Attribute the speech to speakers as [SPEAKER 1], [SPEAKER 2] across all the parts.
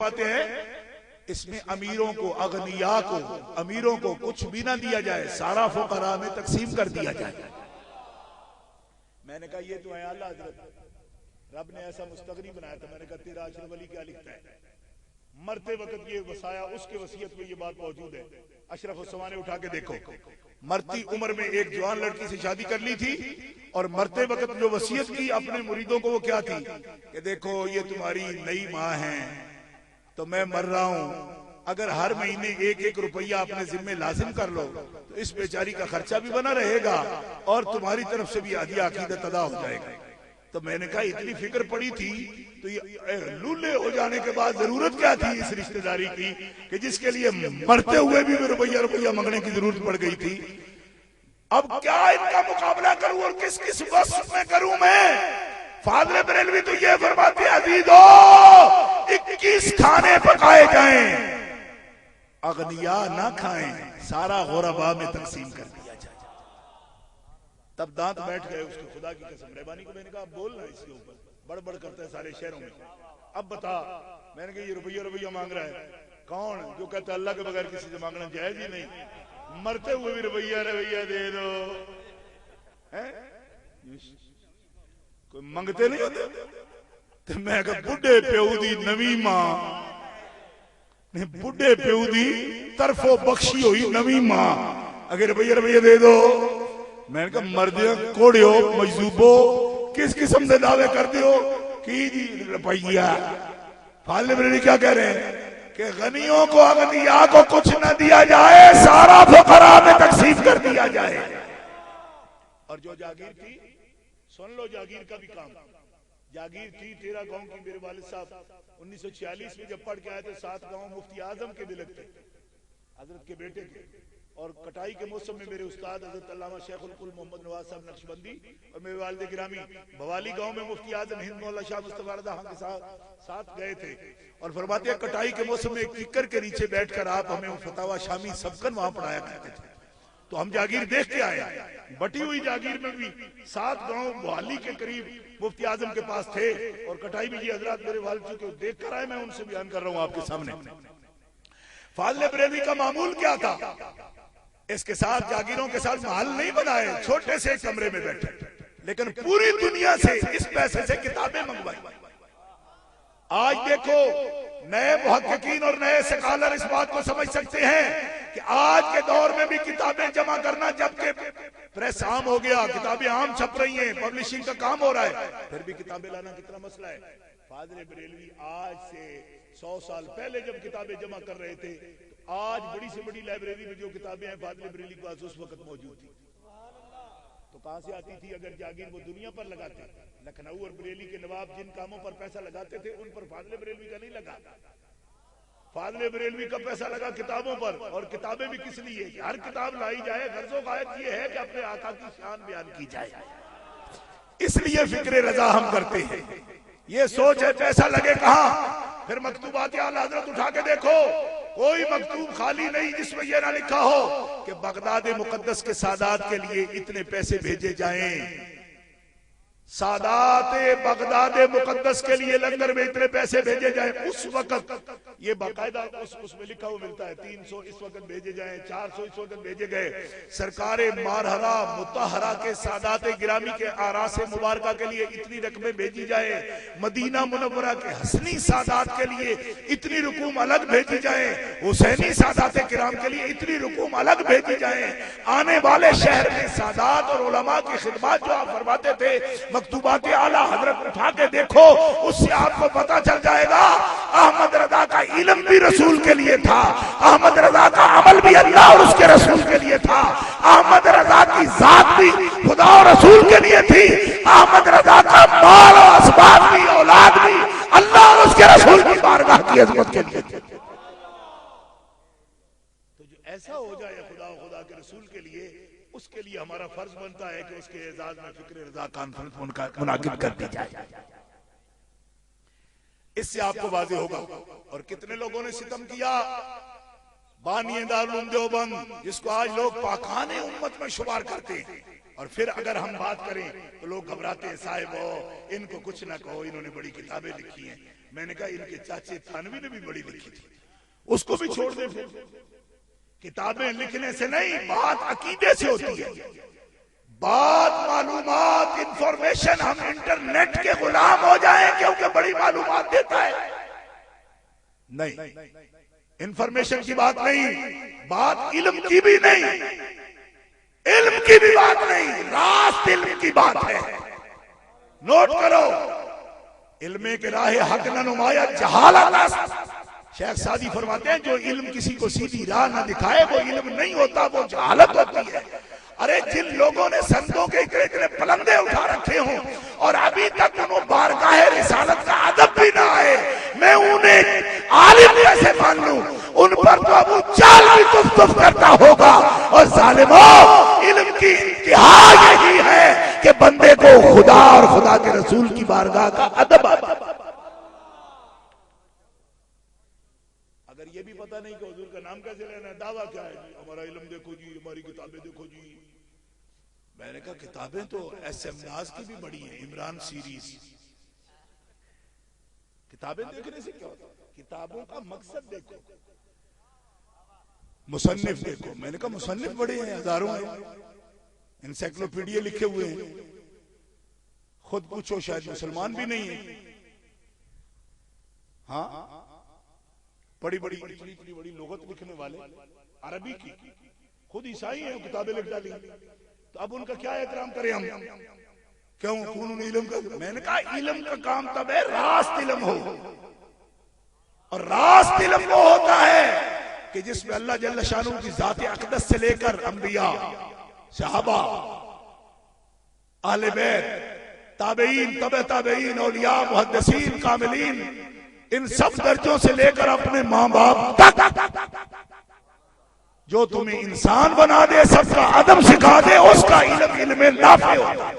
[SPEAKER 1] باتیں ہیں اس میں امیروں کو اغنیاء کو امیروں کو کچھ بھی نہ دیا جائے، سارا فقراء میں تقسیم کر دیا جائے۔ میں نے کہا یہ تو ہے اعلی حضرت، رب نے ایسا مستغنی بنایا تھا۔ میں نے کہا تیرا اشرف علی کیا لکھتا ہے؟ مرتے وقت یہ وصایا اس کے وصیت میں یہ بات موجود ہے، اشرف السما نے اٹھا کے دیکھو، مرتی عمر میں ایک جوان لڑکی سے شادی کر لی تھی اور مرتے وقت جو وصیت کی اپنے مریدوں کو وہ کیا تھی کہ دیکھو یہ تمہاری نئی ماں ہیں تو میں مر رہا ہوں، اگر ہر مہینے ایک ایک روپیہ اپنے ذمہ لازم کر لو تو اس بیچاری کا خرچہ بھی بنا رہے گا اور تمہاری طرف سے بھی عادی عقیدت ادا ہو جائے گا۔ تو میں نے کہا اتنی فکر پڑی تھی تو یہ لولے ہو جانے کے بعد ضرورت کیا تھی اس رشتہ داری کی کہ جس کے لیے مرتے ہوئے بھی روپیہ مانگنے کی ضرورت پڑ گئی تھی۔ اب کیا ان کا مقابلہ کروں اور کس کس وصف میں کروں میں؟ فاضل بریلوی تو یہ فرماتے ہیں عزیزو 21 کھانے پکائے جائیں، اغنیاء نہ کھائیں، سارا غرباء میں تقسیم کر دیا جائے۔ تب دانت بیٹھ گئے اس کے، خدا کی قسم رہبانی کو میں نے کہا بولنا اس کے اوپر، بڑھ بڑھ کرتا ہے سارے شہروں میں، اب بتا۔ میں نے کہا یہ روپیہ مانگ رہا ہے کون؟ جو کہتا ہے اللہ کے بغیر کسی سے مانگنا جائز ہی نہیں، مرتے ہوئے بھی روپیہ دے دو، کوئی منگتے نہیں ہوتے۔ تو میں کہا بڑھے پیو دی نوی ماں، بڑھے پیو دی طرف و بخشی ہوئی نوی ماں، اگر روپیہ دے دو۔ میں نے کہا مردیاں کوڑیو مجذوبو کس قسم دے دعوے کر دیو کی جی روپیہ۔ فاضل بریلوی کیا کہہ رہے ہیں کہ غنیوں کو اغنیاء کو کچھ نہ دیا جائے، سارا فقراء میں تقسیم کر دیا جائے۔ اور جو جاگیر تھی، سن لو جاگیر کا بھی کام، جاگیر تھی 13 گاؤں کی۔ میرے والد صاحب 1946 میں جب پڑھ کے آئے تھے 7 گاؤں مفتی اعظم کے دلک تھے، حضرت کے بیٹے کے، اور کٹائی کے موسم میں میرے استاد حضرت علامہ شیخ القل محمد نواز صاحب نقشبندی اور میرے والد گرامی بوالی گاؤں میں مفتی اعظم ہند مولا شاہ مصطفی رضا خان کے ساتھ گئے تھے، اور فرماتے ہیں کٹائی کے موسم میں ایک ککر کے نیچے بیٹھ کر آپ ہمیں فتاوی شامی سبکن وہاں پڑھایا کرتے تھے۔ تو ہم جاگیر دیکھ کے آئے، بٹی ہوئی جاگیر میں بھی 7 گاؤں بوالی کے قریب مفتی اعظم کے پاس تھے، اور کٹائی بھی یہ حضرات میرے والد جو دیکھ کر آئے، میں ان سے بیان کر رہا ہوں آپ کے سامنے۔ فاضل بریلوی کا معمول کیا تھا؟ اس کے ساتھ جاگیروں کے ساتھ محل نہیں بنائے، چھوٹے سے کمرے میں بیٹھے، لیکن پوری دنیا سے اس پیسے سے کتابیں منگوائی۔ آج دیکھو نئے محققین اور نئے سکالر اس بات کو سمجھ سکتے ہیں کہ آج کے دور میں بھی کتابیں جمع کرنا، جبکہ پریس عام ہو گیا، کتابیں عام چھپ رہی ہیں، پبلشنگ کا کام ہو رہا ہے، پھر بھی کتابیں لانا کتنا مسئلہ ہے۔ فاضل بریلوی آج سے 100 سال پہلے جب کتابیں جمع کر رہے تھے، آج بڑی سے بڑی لائبریری میں جو کتابیں ہیں فاضل بریلوی کے پاس اس وقت موجود تھی، تو کہاں سے آتی تھی؟ اگر جاگیر وہ دنیا پر لگاتے، لکھنؤ اور بریلی کے نواب جن کاموں پر پیسہ لگاتے تھے ان پر فاضل بریلوی کا نہیں لگا۔ فاضل بریلوی کا پیسہ لگا کتابوں پر، اور کتابیں بھی کس لیے؟ ہر کتاب لائی جائے، غرض و غایت یہ ہے کہ اپنے آقا کی شان بیان کی جائے، اس لیے فکر رضا ہم کرتے ہیں۔ یہ سوچ ہے پیسہ لگے کہاں؟ پھر مکتوبات اعلی حضرت اٹھا کے دیکھو، کوئی مکتوب خالی نہیں جس میں یہ نہ لکھا ہو کہ بغداد مقدس کے سادات کے لیے اتنے پیسے بھیجے جائیں، سادات بغداد مقدس کے لیے لنگر میں اتنے پیسے بھیجے جائیں۔ اس وقت یہ باقاعدہ اس میں لکھا ہوا ملتا ہے، 300 اس وقت بھیجے جائیں، 400 اس وقت بھیجے گئے۔ سرکار مارحرہ مطہرہ کے سادات گرامی کے آراس مبارکہ کے لیے اتنی رقمیں بھیجی جائیں، مدینہ منورہ کے حسنی سادات کے لیے اتنی رقوم الگ بھیجی جائیں، حسینی سادات کرام کے لیے اتنی رقوم الگ بھیجی جائیں۔ آنے والے شہر میں سادات اور علماء کی خدمات جو آپ فرماتے تھے، مکتوبات اعلی حضرت اٹھا کے دیکھو، اس سے آپ کو پتا چل جائے گا احمد رضا کا علم بھی رسول کے لیے تھا، احمد رضا کا عمل بھی اللہ اور اس کے رسول کے لیے تھا، احمد رضا کی ذات بھی خدا اور رسول کے لیے تھی، احمد رضا کا مال و اسباب بھی، اولاد بھی اللہ اور اس کے رسول کی بارگاہ کی عظمت کے لیے تھی۔ تو جو ایسا ہو جائے خدا کے رسول کے لیے، اس کے لیے ہمارا فرض بنتا ہے کہ اس کے اعزاز میں فکر رضا کانفرنس منعقد کر دی جائے۔ اس سے آپ کو واضح ہوگا۔ اور کتنے لوگوں نے ستم کیا، بانی دارالعلوم دیوبند جس کو آج لوگ پاکان امت میں شمار کرتے ہیں، اور پھر اگر ہم بات کریں تو لوگ گھبراتے ہیں، صاحب ان کو کچھ نہ کہو، انہوں نے بڑی کتابیں لکھی ہیں۔ میں نے کہا ان کے چاچے تھانوی نے بھی بڑی لکھی تھی، اس کو بھی چھوڑ دیں. پھر کتابیں لکھنے سے نہیں، بات عقیدے سے ہوتی ہے. بات معلومات انفارمیشن، ہم انٹرنیٹ کے غلام ہو جائیں کیونکہ بڑی معلومات دیتا ہے. نہیں، انفارمیشن کی بات نہیں، بات علم کی بھی نہیں، علم کی بھی بات نہیں، راست علم کی بات ہے. نوٹ کرو، علم کے راہ حق نہ نمایا جہالت است. شیخ سعدی فرماتے ہیں جو علم کسی کو سیدھی راہ نہ دکھائے وہ علم نہیں ہوتا، وہ جہالت ہوتی ہے. ارے جن لوگوں نے سندوں کے اتنے اتنے پلندے اٹھا رکھے ہوں اور ابھی تک انہوں بارگاہ رسالت کا ادب بھی نہ آئے، میں انہیں عالم کیسے مان لوں؟ ان پر تو ابو جہل بھی تف تف کرتا ہوگا. اور ظالموں، علم کی انتہا یہی ہے کہ بندے کو خدا اور خدا کے رسول کی بارگاہ کا ادب آتا. اگر یہ بھی پتہ نہیں کہ حضور کا نام کیسے لینا ہے، دعویٰ کیا ہے جی ہمارا علم دیکھو جی، ہماری کتابیں دیکھو جی. میں نے کہا کتابیں تو ایس ایم ناز کی بھی بڑی ہیں، عمران سیریز. کتابیں دیکھنے سے کیا ہوتا ہے؟ کتابوں کا مقصد دیکھو، مصنف دیکھو. میں نے کہا مصنف بڑے ہیں، ہزاروں ہیں، انسائکلوپیڈیا لکھے ہوئے ہیں. خود پوچھو، شاید مسلمان بھی نہیں ہیں. ہاں، بڑی بڑی لغت لکھنے والے عربی کی، خود عیسائی ہیں، کتابیں لکھ ڈالی. تو اب ان کا کیا احترام کریں ہم؟ کیوں انہوں نے علم کا؟ میں نے کہا علم کا کام تب ہے راست علم ہو، اور راست علم وہ ہوتا ہے کہ جس میں اللہ جل شانہ کی ذات اقدس سے لے کر انبیاء، صحابہ، اہل بیت، تابعین، تبع تابعین، اولیاء، محدثین، کاملین، ان سب درجوں سے لے کر اپنے ماں باپ تک جو تمہیں انسان بنا دے، سب کا ادب سکھا دے، اس کا علم علم نافع ہوتا ہے.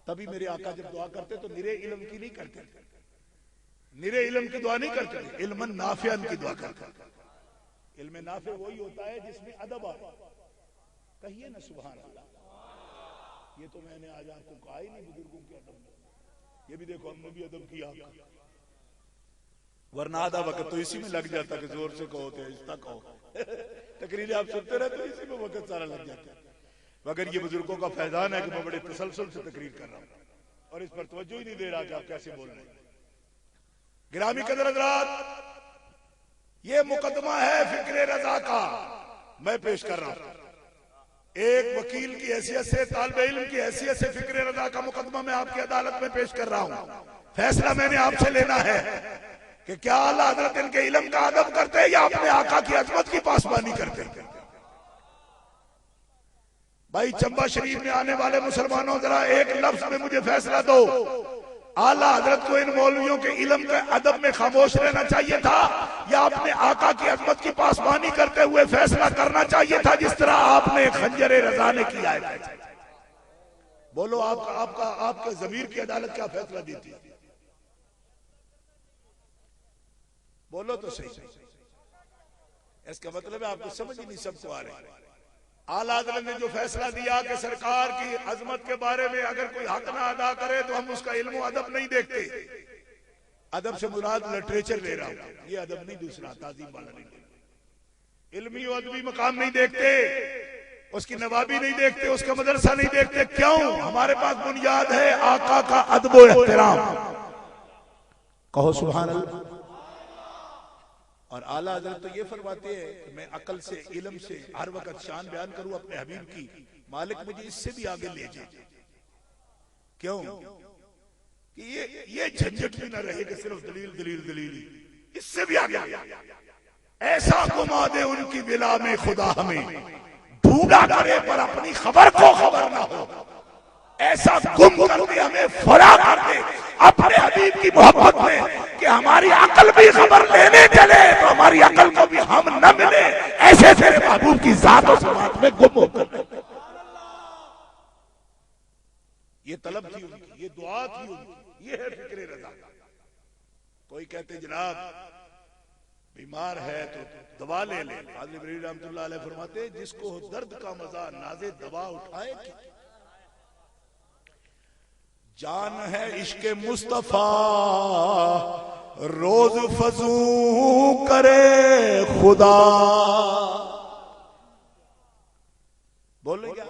[SPEAKER 1] تبھی میرے آقا جب دعا کرتے تو نرے علم کی نہیں کرتے، نرے علم کی دعا نہیں کرتے، علم نافع کی دعا کرتے. علم نافع وہی ہوتا ہے جس میں ادب آئے. کہیے نا سبحان اللہ. یہ تو میں نے آج آپ کو کہا ہی نہیں بزرگوں کے ادب میں. یہ بھی دیکھو ہم نے بھی ادب کیا، ورنہ آدھا وقت تو اسی میں لگ جاتا کہ زور سے کہو تو آہستہ کہو. تقریریں آپ سنتے رہتے تو اسی میں وقت سارا لگ جاتا ہے. مگر یہ بزرگوں کا فیضان ہے کہ میں بڑے تسلسل سے تقریر کر رہا ہوں اور اس پر توجہ ہی نہیں دے رہا کہ آپ کیسے بول رہے ہیں. گرامی قدر حضرات، یہ مقدمہ ہے فکر رضا کا میں پیش کر رہا ہوں. ایک وکیل کی حیثیت سے، طالب علم کی حیثیت سے فکر رضا کا مقدمہ میں آپ کی عدالت میں پیش کر رہا ہوں. فیصلہ میں نے آپ سے لینا ہے کہ کیا اعلیٰ حضرت ان کے علم کا ادب کرتے یا اپنے آقا کی عظمت کی پاسبانی کرتے. بھائی چمبا شریف میں آنے والے مسلمانوں ذرا ایک لفظ میں مجھے فیصلہ دو، اعلیٰ حضرت کو ان مولویوں کے علم کے ادب میں خاموش رہنا چاہیے تھا یا اپنے آقا کی عظمت کی پاسبانی کرتے ہوئے فیصلہ کرنا چاہیے تھا جس طرح آپ نے خنجر رضا نے کیا ہے؟ بولو آپ کا ضمیر کی عدالت کیا فیصلہ دیتی ہے؟ بولو تو صحیح. اس کا مطلب ہے آپ کو سمجھ ہی نہیں سب کو آ رہے ہیں. اعلیٰ حضرت نے جو فیصلہ دیا کہ سرکار کی عظمت کے بارے میں اگر کوئی حق نہ ادا کرے تو ہم اس کا علم و ادب نہیں دیکھتے. ادب سے مراد لٹریچر لے رہا ہوں، یہ ادب نہیں، دوسرا تعظیم والا نہیں. علمی و ادبی مقام نہیں دیکھتے، اس کی نوابی نہیں دیکھتے، اس کا مدرسہ نہیں دیکھتے. کیوں؟ ہمارے پاس بنیاد ہے آقا کا ادب و احترام. کہو سبحان اللہ. اور اعلیٰ حضرت تو یہ فرماتے ہیں کہ میں عقل سے، علم سے ہر وقت شان بیان کروں اپنے حبیب کی، مالک مجھے اس سے بھی آگے لے جائے. کیوں؟ کہ یہ جھنجٹ بھی نہ رہے کہ صرف دلیل دلیل دلیل، اس سے بھی آگے. ایسا گما دے ان کی بلا میں خدا ہمیں، ڈھونڈا کرے پر اپنی خبر کو خبر نہ ہو. ایسا گم کر دے ہمیں، فرا کر دے اپنے حبیب کی محبت میں کہ ہماری عقل بھی خبر لینے چلے تو ہماری عقل کو بھی ہم نہ ملے. ایسے تیرے محبوب کی ذات و صفات میں گم ہو کر. یہ طلب تھی ان کی، یہ دعا تھی ان کی، یہ ہے فکر رضا. کوئی کہتے جناب بیمار ہے تو دوا لے لے. حاضر بریلوی رحمۃ اللہ علیہ فرماتے جس کو درد کا مزہ نازے دوا اٹھائے کی، جان ہے عشق مصطفیٰ روز فزوں کرے خدا. بول رہے کیا؟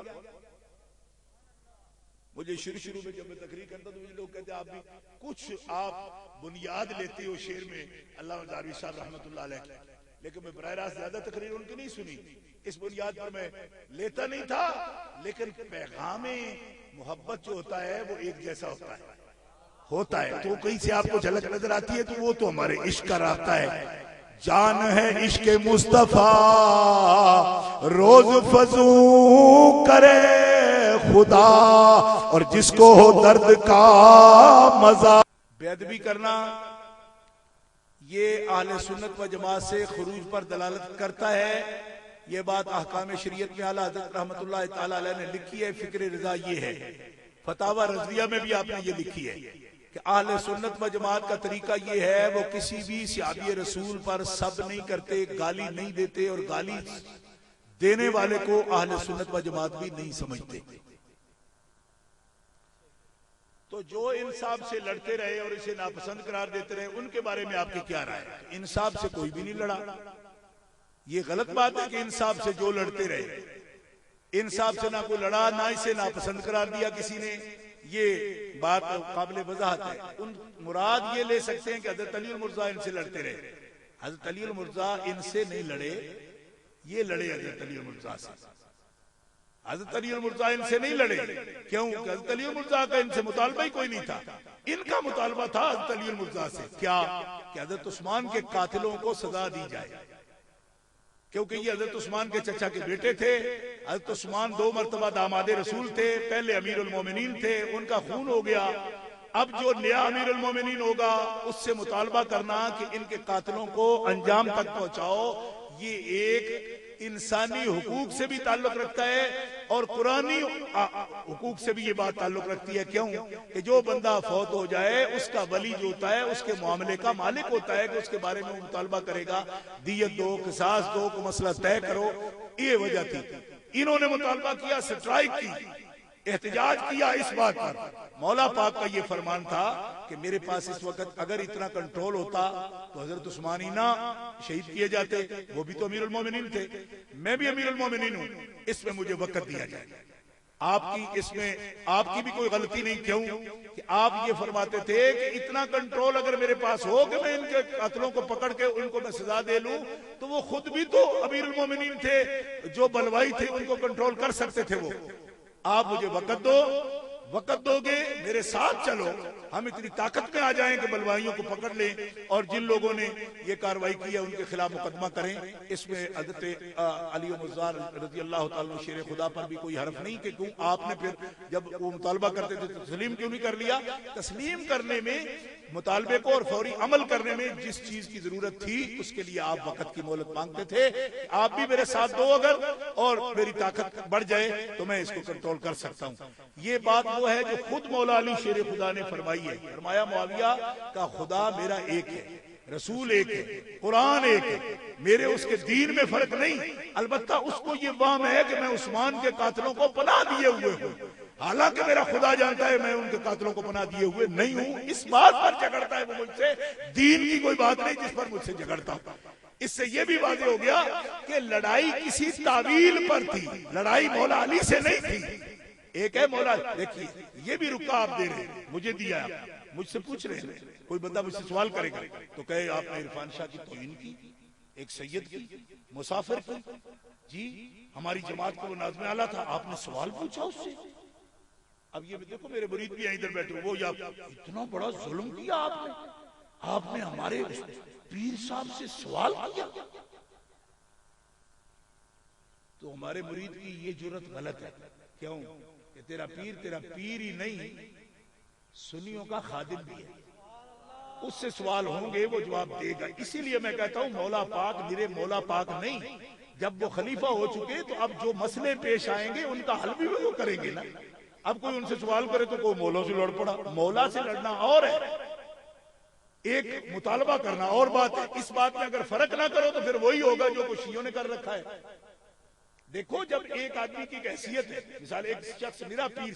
[SPEAKER 1] مجھے شروع میں جب میں تقریر کرتا تو مجھے لوگ کہتے ہیں آپ بھی کچھ آپ بنیاد لیتے ہو شعر میں علامہ مداروی صاحب رحمۃ اللہ علیہ، لیکن میں براہ راست زیادہ تقریر ان کی نہیں سنی. اس بنیاد پر میں لیتا نہیں تھا، لیکن پیغام محبت جو ہوتا ہے وہ ایک جیسا ہوتا ہے تو کہیں سے آپ کو جھلک نظر آتی ہے تو وہ تو ہمارے عشق کا رابطہ ہے. جان ہے عشق مصطفیٰ روز فزوں کرے خدا، اور جس کو ہو درد کا مزہ. بے ادبی کرنا یہ اہل سنت و جماعت سے خروج پر دلالت کرتا ہے. یہ بات احکام شریعت میں اعلیٰ حضرت رحمت اللہ تعالی علیہ نے لکھی ہے. فکر رضا یہ ہے، فتاوی رضویہ میں بھی آپ نے یہ لکھی ہے کہ اہل سنت و جماعت کا طریقہ یہ ہے، وہ کسی بھی صحابی رسول پر سب نہیں کرتے، گالی نہیں دیتے، اور گالی دینے والے کو اہل سنت و جماعت بھی نہیں سمجھتے. تو جو انصاف سے لڑتے رہے اور اسے ناپسند قرار دیتے رہے، ان کے بارے میں آپ کی کیا رائے ہے؟ انصاف سے کوئی بھی نہیں لڑا. یہ غلط بات ہے کہ انصاف سے جو لڑتے رہے، انصاف سے نہ کوئی لڑا، نہ اسے ناپسند قرار دیا کسی نے، یہ بات قابل وضاحت ہے. ان مراد یہ لے سکتے ہیں کہ حضرت علی المرضیٰ ان سے لڑتے رہے. حضرت علی المرضیٰ ان سے نہیں لڑے، یہ لڑے حضرت علی المرضیٰ سے. حضرت علی المرضیٰ ان سے نہیں لڑے. کیوں؟ کہ حضرت علی المرضیٰ کا ان سے مطالبہ ہی کوئی نہیں تھا. ان کا مطالبہ تھا حضرت علی المرضیٰ سے کیا؟ کہ حضرت عثمان کے قاتلوں کو سزا دی جائے، کیونکہ یہ حضرت عثمان کے چچا کے بیٹے تھے. حضرت عثمان 2 مرتبہ داماد رسول تھے، پہلے امیر المومنین تھے، ان کا خون ہو گیا. اب جو نیا امیر المومنین ہوگا اس سے مطالبہ کرنا کہ ان کے قاتلوں کو انجام تک پہنچاؤ، یہ ایک انسانی حقوق سے بھی تعلق رکھتا ہے اور قرآنی حقوق سے بھی یہ بات تعلق رکھتی ہے. کیوں؟ کہ جو بندہ فوت ہو جائے اس کا ولی جو ہوتا ہے اس کے معاملے کا مالک ہوتا ہے کہ اس کے بارے میں مطالبہ کرے گا، دیت دو، قصاص دو، کو مسئلہ طے کرو. یہ وجہ تھی. انہوں نے مطالبہ کیا، سٹرائک کی، احتجاج کیا اس بات پر. مولا پاک کا یہ فرمان تھا کہ میرے پاس اس وقت اگر اتنا کنٹرول ہوتا تو حضرت عثمان ہی نہ شہید کیے جاتے، وہ بھی تو امیر المومنین تھے، میں بھی امیر المومنین ہوں، اس میں مجھے وقت دیا جائے. آپ کی اس میں آپ کی بھی کوئی غلطی نہیں. کیوں؟ کہ آپ یہ فرماتے تھے کہ اتنا کنٹرول اگر میرے پاس ہو کہ میں ان کے قاتلوں کو پکڑ کے ان کو میں سزا دے لوں، تو وہ خود بھی تو امیر المومنین تھے، جو بلوائی تھے ان کو کنٹرول کر سکتے تھے. وہ آپ مجھے وقت دو گے، میرے ساتھ چلو، ہم اتنی طاقت میں آ جائیں کہ بلوائیوں کو پکڑ لیں، اور جن لوگوں نے یہ کاروائی کی ہے ان کے خلاف مقدمہ کریں. اس میں حضرت علی المرضیٰ رضی اللہ تعالیٰ عنہ شیر خدا پر بھی کوئی حرف نہیں کہ کیوں آپ نے پھر جب وہ مطالبہ کرتے تھے تسلیم کیوں نہیں کر لیا. تسلیم کرنے میں، مطالبے کو اور فوری عمل کرنے میں جس چیز کی ضرورت تھی اس کے لیے آپ وقت کی مہلت مانگتے تھے. آپ بھی میرے ساتھ دو اگر، اور میری طاقت بڑھ جائے تو میں اس کو کنٹرول کر سکتا ہوں. یہ بات وہ ہے جو خود مولا علی شیر خدا نے فرمائی ہے. فرمایا معاویہ کا خدا میرا ایک ہے، رسول ایک ہے، قرآن ایک ہے، میرے اس کے دین میں فرق نہیں. البتہ اس کو یہ وہم ہے کہ میں عثمان کے قاتلوں کو پناہ دیے ہوئے ہوں، حالانکہ میرا خدا جانتا ہے میں ان کے قاتلوں کو پناہ دیے ہوئے نہیں ہوں. اس بات پر جھگڑتا ہے وہ مجھ سے، دین کی کوئی بات نہیں جس پر مجھ سے جھگڑتا ہوں. اس سے یہ بھی واضح ہو گیا کہ لڑائی کسی تعویل پر تھی، لڑائی مولا علی سے نہیں تھی. ایک ہے مولا، دیکھیے یہ بھی رکا آپ دے رہے ہیں، مجھے دیا ہے، مجھ سے پوچھ رہے ہیں. کوئی بندہ مجھ سے سوال کرے گا تو کہے آپ نے عرفان شاہ کی توہین کی، ایک سید کی، مسافر کی. جی ہماری جماعت کو وہ ناظم اعلیٰ تھا، آپ نے سوال پوچھا اس سے. اب یہ دیکھو میرے مرید بھی ادھر بیٹھے، وہ یا اتنا بڑا ظلم کیا آپ نے ہمارے پیر صاحب سے سوال کیا. تو ہمارے مرید کی یہ جرت غلط ہے. کیوں؟ کہ تیرا پیر ہی نہیں، سنیوں کا خادم بھی ہے. اس سے سوال ہوں گے، وہ جواب دے گا. اسی لیے میں کہتا ہوں مولا پاک میرے مولا پاک نہیں. جب وہ خلیفہ ہو چکے تو اب جو مسئلے پیش آئیں گے ان کا حل بھی وہ کریں گے نا. اب کوئی ان سے سوال کرے تو کوئی مولا سے لڑ پڑا. مولا سے لڑنا اور ہے، ایک مطالبہ کرنا اور بات ہے. اس بات میں اگر فرق نہ کرو تو پھر وہی ہوگا جو کچھ شیعوں نے کر رکھا ہے. دیکھو جب ایک آدمی کی حیثیت ہے، مثال ایک شخص میرا پیر